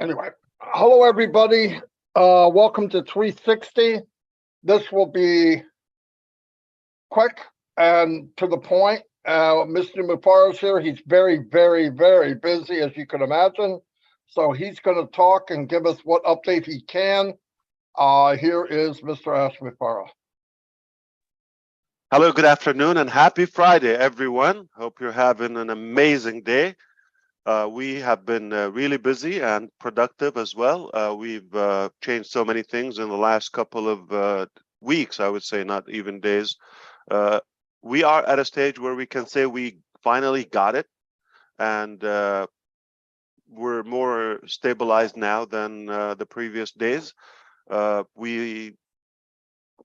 Anyway, hello everybody. Welcome to 360. This will be quick and to the point. Mr. Mufareh is here. He's very, very, very busy, as you can imagine. So he's going to talk and give us what update he can. Here is Mr. Mufareh. Hello, good afternoon, and happy Friday, everyone. Hope you're having an amazing day. We have been really busy and productive as well. We've changed so many things in the last couple of weeks, I would say, not even days. We are at a stage where we can say we finally got it, and we're more stabilized now than the previous days. We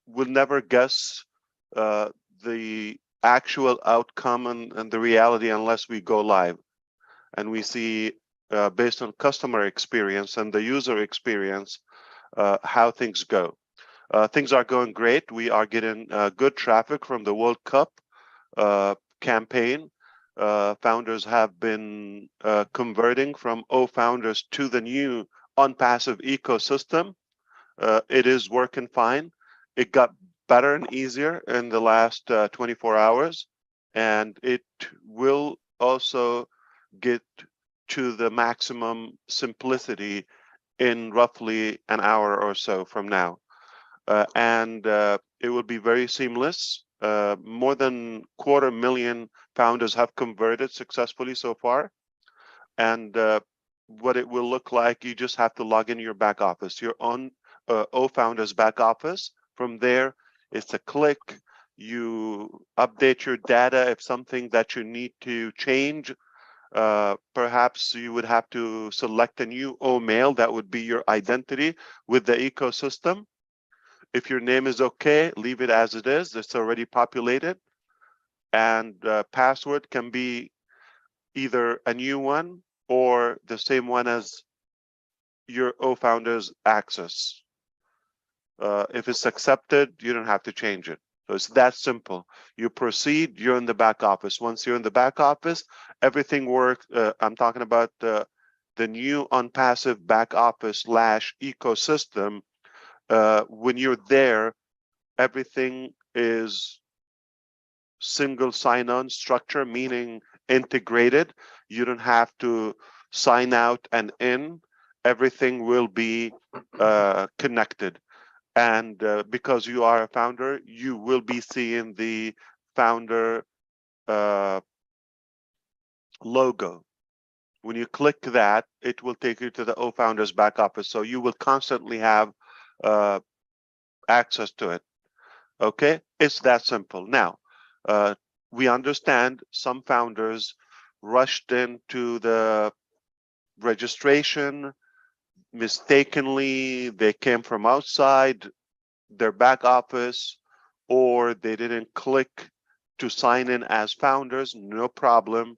will never guess the actual outcome and the reality unless we go live and we see based on customer experience and the user experience how things go. Things are going great. We are getting good traffic from the World Cup campaign. Founders have been converting from O-founders to the new ONPASSIVE ecosystem. It is working fine. It got better and easier in the last 24 hours, and it will also get to the maximum simplicity in roughly an hour or so from now. And it will be very seamless. More than 250,000 founders have converted successfully so far. And what it will look like, you just have to log in your back office, your own O-founders back office. From there, it's a click. You update your data if something that you need to change. Perhaps you would have to select a new O-mail that would be your identity with the ecosystem. If your name is okay, leave it as it is. It's already populated. And password can be either a new one or the same one as your O-founders access. If it's accepted, you don't have to change it. So it's that simple. You proceed, you're in the back office. Once you're in the back office, everything works. I'm talking about the new ONPASSIVE back office / ecosystem. When you're there, everything is single sign-on structure, meaning integrated. You don't have to sign out and in. Everything will be connected. And because you are a founder, you will be seeing the founder logo. When you click that, it will take you to the O-founders back office. So you will constantly have access to it. Okay, it's that simple. Now, we understand some founders rushed into the registration mistakenly. They came from outside their back office, or they didn't click to sign in as founders. No problem.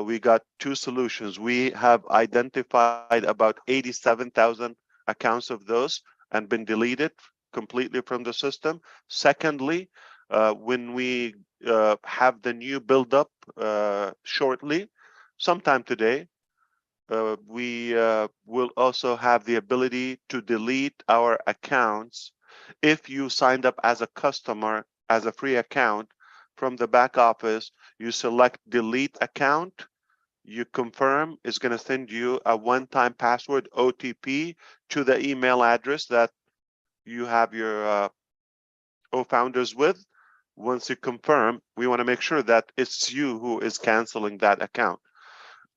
We got two solutions. We have identified about 87,000 accounts of those and been deleted completely from the system. Secondly, when we have the new build up shortly, sometime today, we will also have the ability to delete our accounts. If you signed up as a customer, as a free account from the back office, you select delete account, you confirm, it's going to send you a one-time password OTP to the email address that you have your O-founders with. Once you confirm, we want to make sure that it's you who is canceling that account.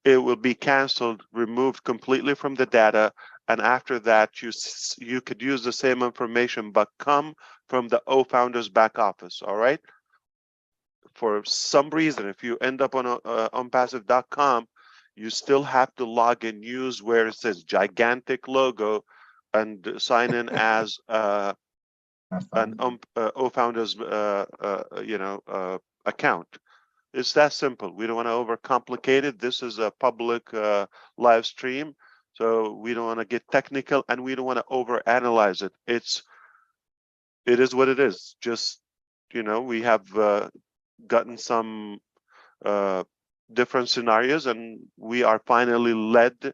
It will be canceled, removed completely from the data, and after that, you could use the same information, but come from the O-founders back office. All right. For some reason, if you end up on onpassive.com, you still have to log in, use where it says gigantic logo, and sign in as an O-founders account. It's that simple. We don't want to overcomplicate it. This is a public live stream, So we don't want to get technical, and we don't want to overanalyze it. It is what it is. Just, we have gotten some different scenarios, and we are finally led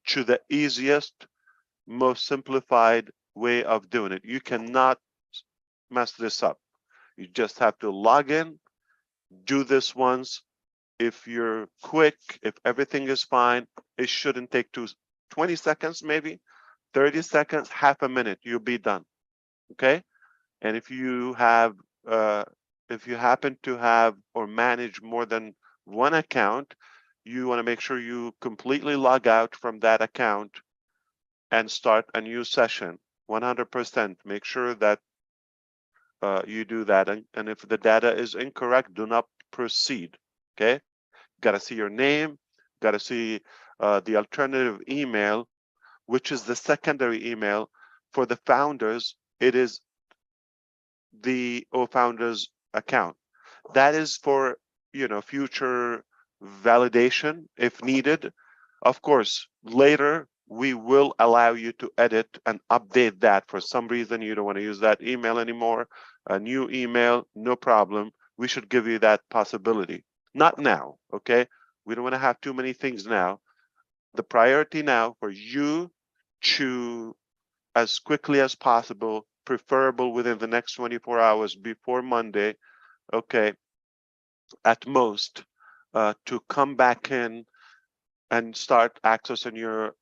to the easiest, most simplified way of doing it. You cannot mess this up. You just have to log in, do this once. If you're quick, if everything is fine, it shouldn't take 20 seconds, maybe 30 seconds, half a minute, you'll be done. Okay. And if you happen to have or manage more than one account, you want to make sure you completely log out from that account and start a new session. 100%. Make sure that you do that. And if the data is incorrect, do not proceed. Okay. Got to see your name. Got to see the alternative email, which is the secondary email for the founders. It is the founders account. That is for future validation if needed. Of course, later we will allow you to edit and update that. For some reason you don't want to use that email anymore, a new email, no problem. We should give you that possibility. Not now, okay? We don't want to have too many things now. The priority now for you to, as quickly as possible, preferable within the next 24 hours before Monday, okay, at most, to come back in and start accessing your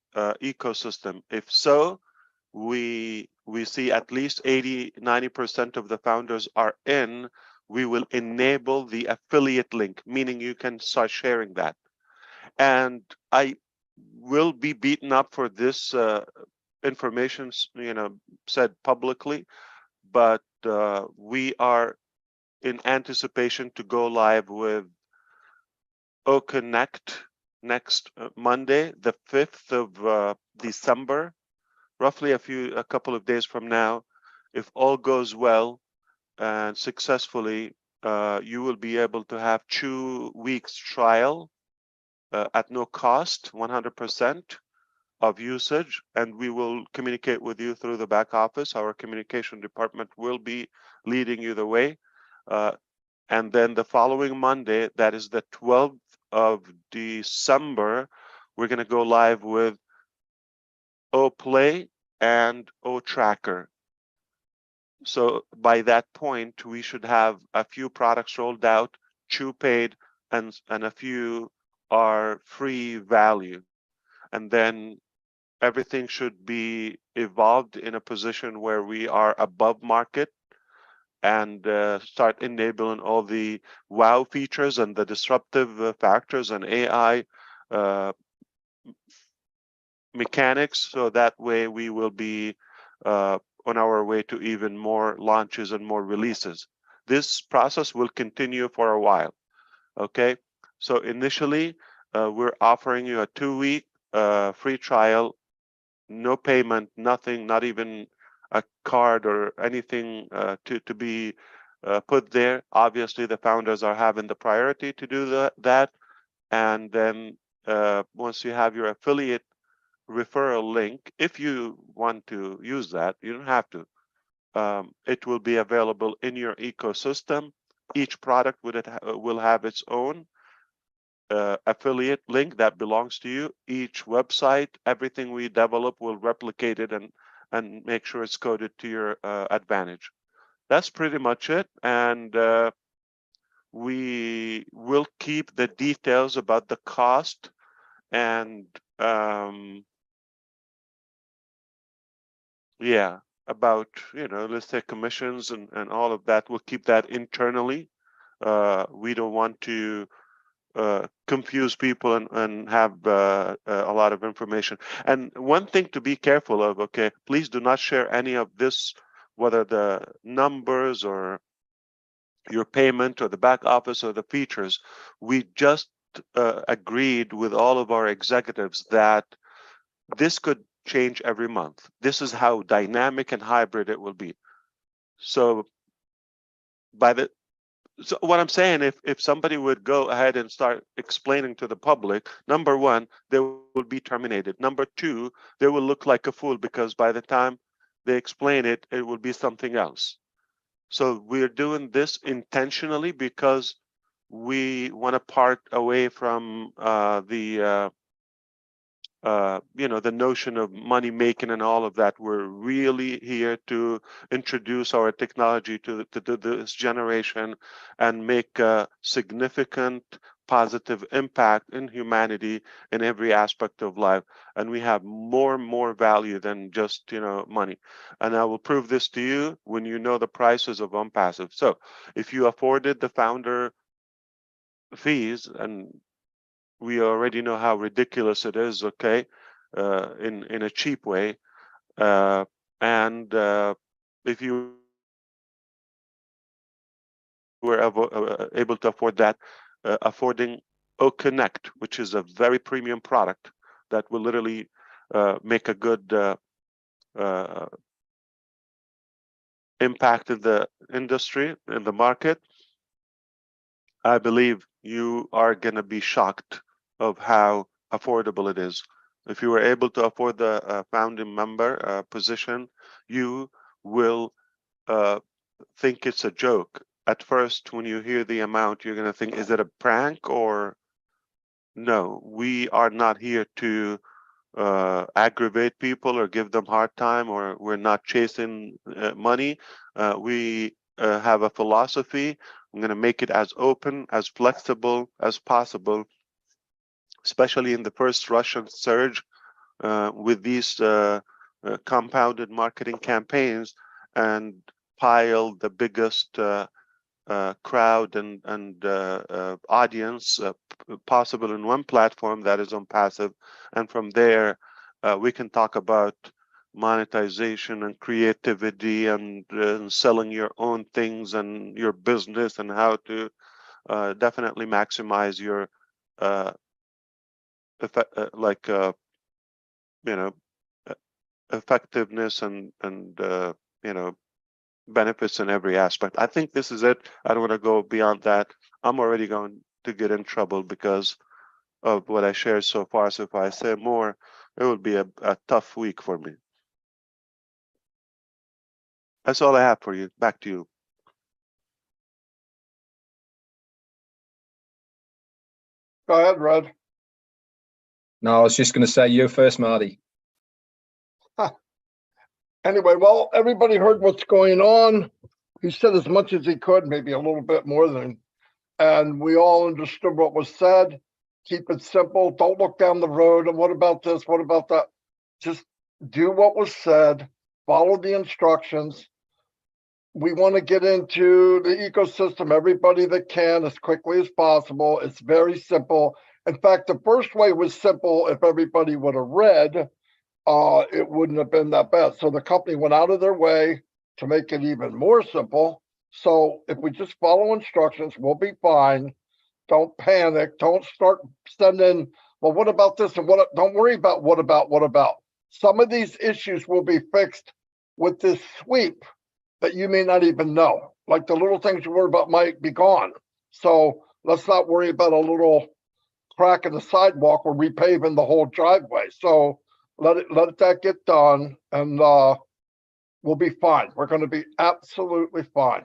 ecosystem. If so, we see at least 80–90% of the founders are in. We will enable the affiliate link, meaning you can start sharing that. And I will be beaten up for this information, said publicly, but we are in anticipation to go live with OConnect next Monday, the 5th of December, roughly a couple of days from now. If all goes well and successfully, you will be able to have 2 weeks trial at no cost, 100% of usage, and we will communicate with you through the back office. Our communication department will be leading you the way. And then the following Monday, that is the 12th of December, we're going to go live with OPlay and OTracker. So by that point, we should have a few products rolled out, 2 paid, and a few are free value. And then everything should be evolved in a position where we are above market and start enabling all the wow features and the disruptive factors and AI mechanics. So that way we will be on our way to even more launches and more releases. This process will continue for a while. Okay, so initially we're offering you a 2-week free trial, no payment, nothing, not even a card or anything to be put there. Obviously, the founders are having the priority to do that. And then once you have your affiliate referral link, if you want to use that, you don't have to. It will be available in your ecosystem. Each product will have its own affiliate link that belongs to you. Each website, everything we develop will replicate it and make sure it's coded to your advantage. That's pretty much it. And we will keep the details about the cost and yeah, about, let's say commissions and all of that. We'll keep that internally. We don't want to confuse people and have a lot of information. And one thing to be careful of, okay, please do not share any of this, whether the numbers or your payment or the back office or the features. We just agreed with all of our executives that this could change every month. This is how dynamic and hybrid it will be. So by the So what I'm saying, if somebody would go ahead and start explaining to the public, number one, they will be terminated. Number two, they will look like a fool because by the time they explain it, it will be something else. So we're doing this intentionally because we want to part away from the notion of money making and all of that. We're really here to introduce our technology to this generation and make a significant positive impact in humanity in every aspect of life. And we have more value than just money. And I will prove this to you when you know the prices of ONPASSIVE. So if you afforded the founder fees, and we already know how ridiculous it is, okay, in a cheap way, and if you were able to afford that, affording OConnect, which is a very premium product that will literally make a good impact in the industry, in the market, I believe you are going to be shocked of how affordable it is. If you were able to afford the founding member position, you will think it's a joke. At first, when you hear the amount, you're going to think, is it a prank or no? We are not here to aggravate people or give them hard time, or we're not chasing money. We have a philosophy. I'm going to make it as open, as flexible as possible, especially in the first Russian surge with these compounded marketing campaigns, and pile the biggest crowd and audience possible in one platform, that is ONPASSIVE, and from there we can talk about monetization and creativity and selling your own things and your business and how to definitely maximize your effectiveness and benefits in every aspect. I think this is it. I don't want to go beyond that. I'm already going to get in trouble because of what I shared so far. So if I say more, it will be a tough week for me. That's all I have for you. Back to you. Go ahead, Red. No, I was just going to say you first, Marty. Anyway, well, everybody heard what's going on. He said as much as he could, maybe a little bit more than, and we all understood what was said. Keep it simple. Don't look down the road. And what about this? What about that? Just do what was said. Follow the instructions. We want to get into the ecosystem, everybody that can, as quickly as possible. It's very simple. In fact, the first way was simple. If everybody would have read, it wouldn't have been that bad. So the company went out of their way to make it even more simple. So if we just follow instructions, we'll be fine. Don't panic. Don't start sending, well, what about this? And what? Don't worry about what about. Some of these issues will be fixed with this sweep that you may not even know. Like the little things you worry about might be gone. So let's not worry about a little crack in the sidewalk or repaving the whole driveway. So let that get done, and we'll be fine. We're going to be absolutely fine.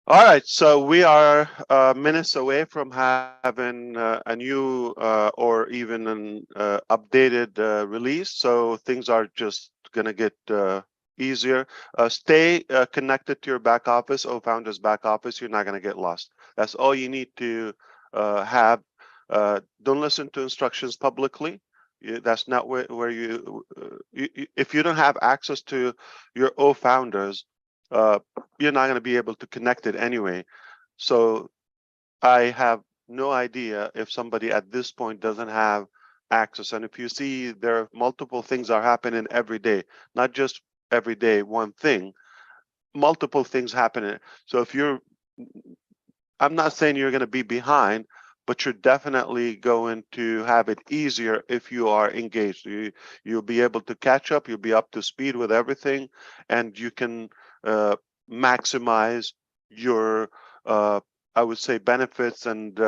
All right, so we are minutes away from having a new or even an updated release. So things are just going to get easier. Stay connected to your back office, Founders back office. You're not going to get lost. That's all you need to have. Don't listen to instructions publicly. That's not where you if you don't have access to your Founders, you're not going to be able to connect it anyway. So I have no idea if somebody at this point doesn't have access. And if you see there are multiple things are happening every day, not just every day one thing, multiple things happening. So if you're, I'm not saying you're going to be behind, but you're definitely going to have it easier if you are engaged. You'll be able to catch up, you'll be up to speed with everything, and you can maximize your I would say benefits and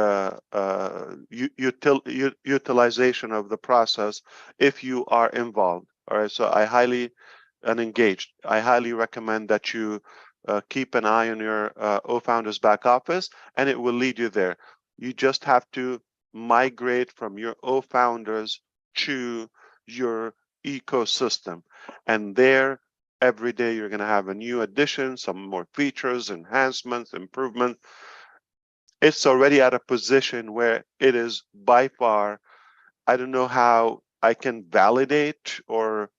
utilization of the process if you are involved. All right, so I highly and engaged. I highly recommend that you keep an eye on your O-Founders back office, and it will lead you there. You just have to migrate from your O-Founders to your ecosystem, and there every day you're going to have a new addition, some more features, enhancements, improvements. It's already at a position where it is by far, I don't know how I can validate or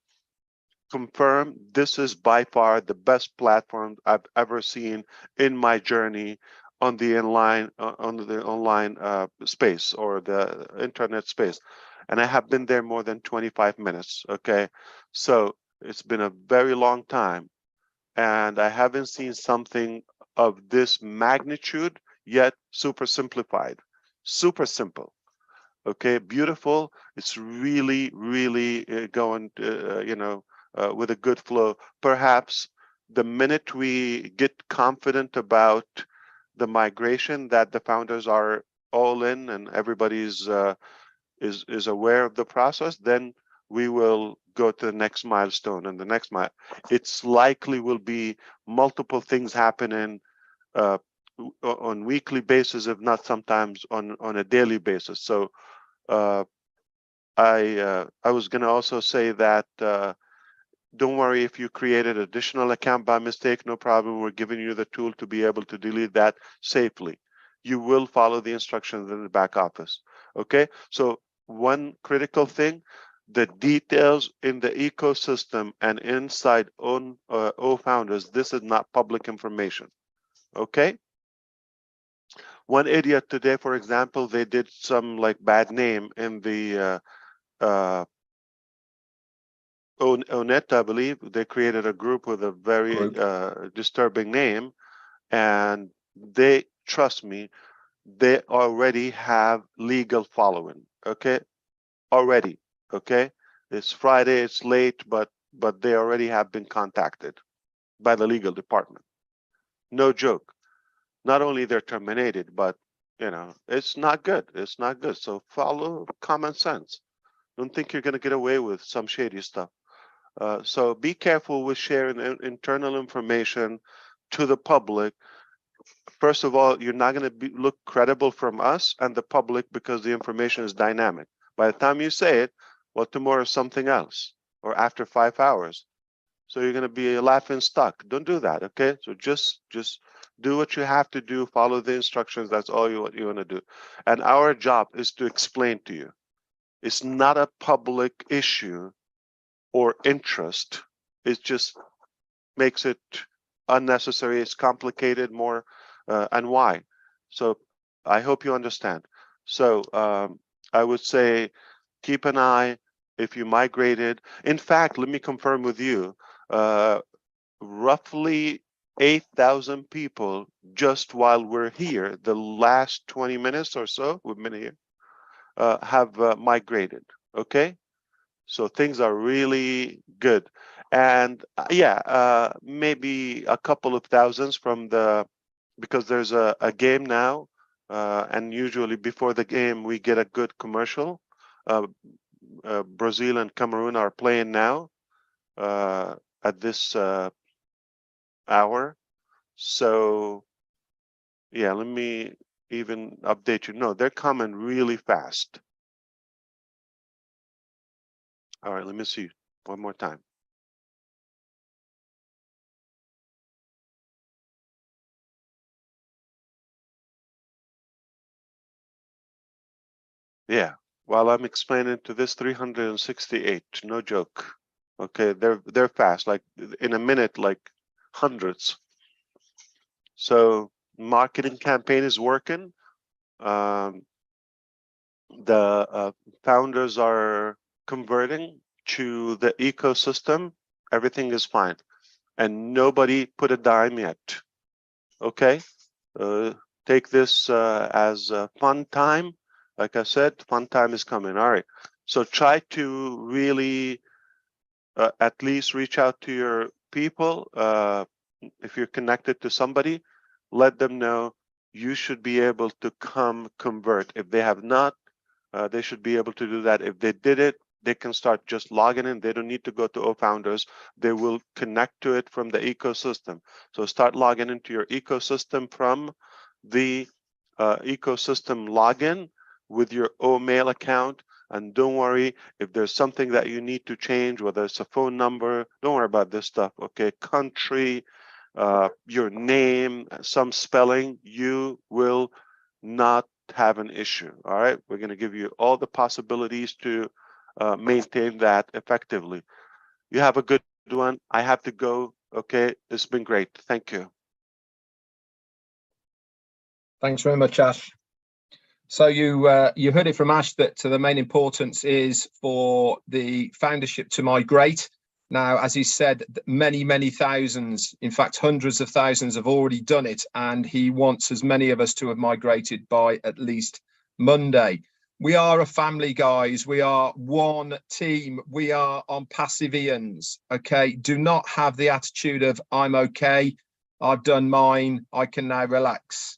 confirm, this is by far the best platform I've ever seen in my journey on the online space or the internet space, and I have been there more than 25 minutes. Okay, so it's been a very long time, and I haven't seen something of this magnitude yet. Super simplified, super simple. Okay, beautiful. It's really, really going, with a good flow. Perhaps the minute we get confident about the migration, that the founders are all in and everybody's is aware of the process, then we will go to the next milestone. And the next it's likely will be multiple things happening on weekly basis, if not sometimes on a daily basis. So I was going to also say that don't worry if you created an additional account by mistake, no problem. We're giving you the tool to be able to delete that safely. You will follow the instructions in the back office. Okay, so one critical thing, the details in the ecosystem and inside O-Founders, this is not public information. Okay, one idiot today, for example, they did some like bad name in the Onet, I believe. They created a group with a very disturbing name, and they, trust me, they already have legal following. Okay, already. Okay, it's Friday, it's late, but they already have been contacted by the legal department. No joke. Not only they're terminated, but it's not good. It's not good. So follow common sense. Don't think you're going to get away with some shady stuff. So be careful with sharing internal information to the public. First of all, you're not going to look credible from us and the public because the information is dynamic. By the time you say it, well, tomorrow is something else, or after 5 hours. So you're going to be laughing stock. Don't do that, okay? So just do what you have to do. Follow the instructions. That's all you want to do. And our job is to explain to you. It's not a public issue or interest. It just makes it unnecessary. It's complicated more, and why. So I hope you understand. So I would say keep an eye if you migrated. In fact, let me confirm with you, roughly 8,000 people just while we're here, the last 20 minutes or so we've been here, have migrated. Okay, so things are really good. And maybe a couple of thousands from because there's a game now, and usually before the game we get a good commercial. Brazil and Cameroon are playing now at this hour. So yeah, let me even update you. No, they're coming really fast. All right, let me see one more time. Yeah, while I'm explaining to this 368, no joke. Okay, they're fast, like in a minute, like hundreds. So marketing campaign is working. The founders are converting to the ecosystem. Everything is fine, and nobody put a dime yet. Okay, take this as a fun time. Like I said, fun time is coming. All right, so try to really at least reach out to your people. if you're connected to somebody, let them know you should be able to come convert. If they have not, they should be able to do that. If they did it, they can start just logging in. They don't need to go to OFounders. They will connect to it from the ecosystem. So start logging into your ecosystem from the ecosystem login with your OMail account. And don't worry, if there's something that you need to change, whether it's a phone number, don't worry about this stuff, okay? Country, your name, some spelling, you will not have an issue, all right? We're gonna give you all the possibilities to maintain that effectively. You have a good one. I have to go, okay? It's been great, thank you. Thanks very much, Ash. So you heard it from Ash that the main importance is for the foundership to migrate. Now, as he said, many thousands, in fact, hundreds of thousands have already done it, and he wants as many of us to have migrated by at least Monday. We are a family, guys. We are one team. We are ONPASSIVEians, okay? Do not have the attitude of, I'm okay, I've done mine, I can now relax.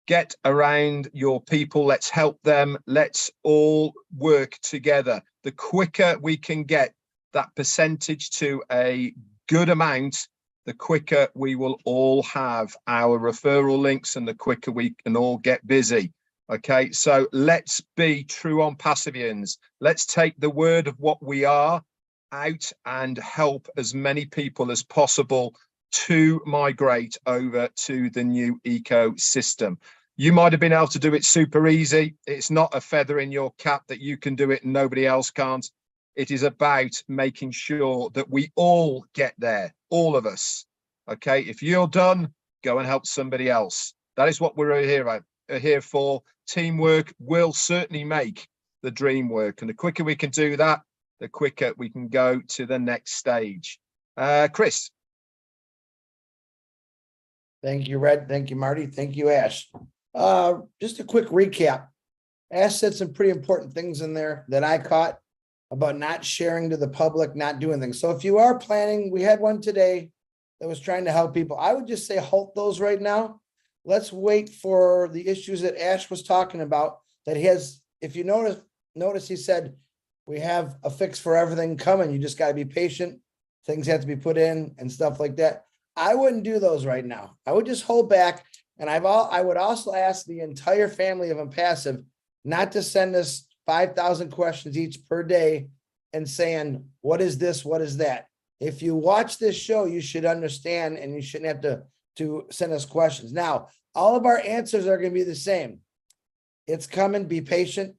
Get around your people. Let's help them. Let's all work together. The quicker we can get that percentage to a good amount, the quicker we will all have our referral links and the quicker we can all get busy. Okay, so let's be true ONPASSIVEians. Let's take the word of what we are out and help as many people as possible to migrate over to the new ecosystem. You might have been able to do it super easy. It's not a feather in your cap that you can do it and nobody else can't. It is about making sure that we all get there, all of us. Okay, if you're done, go and help somebody else. That is what we're here for. Teamwork will certainly make the dream work. And the quicker we can do that, the quicker we can go to the next stage. Chris. Thank you, Red. Thank you, Marty. Thank you, Ash. Just a quick recap. Ash said some pretty important things in there that I caught about not sharing to the public, not doing things. So if you are planning, we had one today that was trying to help people. I would just say halt those right now. Let's wait for the issues that Ash was talking about that he has. If you notice he said, we have a fix for everything coming. You just got to be patient. Things have to be put in and stuff like that. I wouldn't do those right now. I would just hold back. And I would also ask the entire family of ONPASSIVE not to send us 5,000 questions each per day and saying, what is this? What is that? If you watch this show, you should understand and you shouldn't have to send us questions. Now, all of our answers are going to be the same. It's coming. Be patient.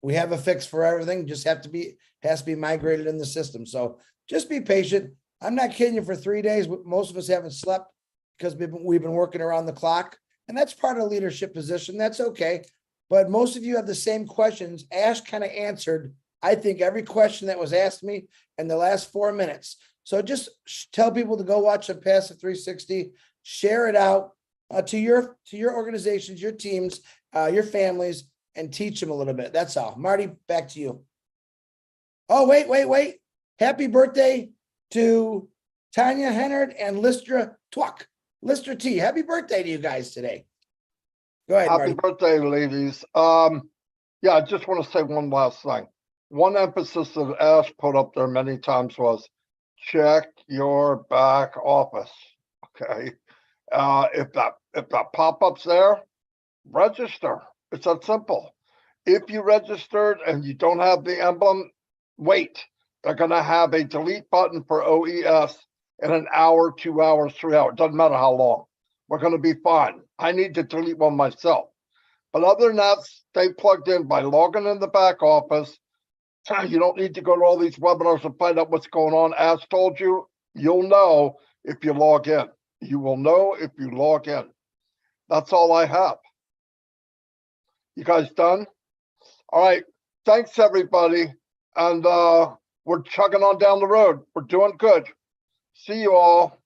We have a fix for everything. Just has to be migrated in the system. So just be patient. I'm not kidding you. For 3 days, most of us haven't slept because we've been working around the clock, and that's part of a leadership position. That's okay. But most of you have the same questions. Ash kind of answered, I think, every question that was asked me in the last 4 minutes. So just tell people to go watch ONPASSIVE 360, share it out to your organizations, your teams, your families, and teach them a little bit. That's all. Marty, back to you. Oh, wait. Happy birthday to Tanya Hennard and Listra Twuck. Listra T, happy birthday to you guys today. Go ahead, Happy Marty. birthday, ladies. Yeah, I just want to say one last thing. One emphasis that Ash put up there many times was check your back office. Okay. If that pop-up's there, register. It's that simple. If you registered and you don't have the emblem, wait. They're going to have a delete button for OES in an hour, 2 hours, 3 hours. Doesn't matter how long. We're going to be fine. I need to delete one myself. But other than that, stay plugged in by logging in the back office. You don't need to go to all these webinars and find out what's going on. As told you, you'll know if you log in. You will know if you log in. That's all I have. You guys done? All right. Thanks, everybody. And we're chugging on down the road. We're doing good. See you all.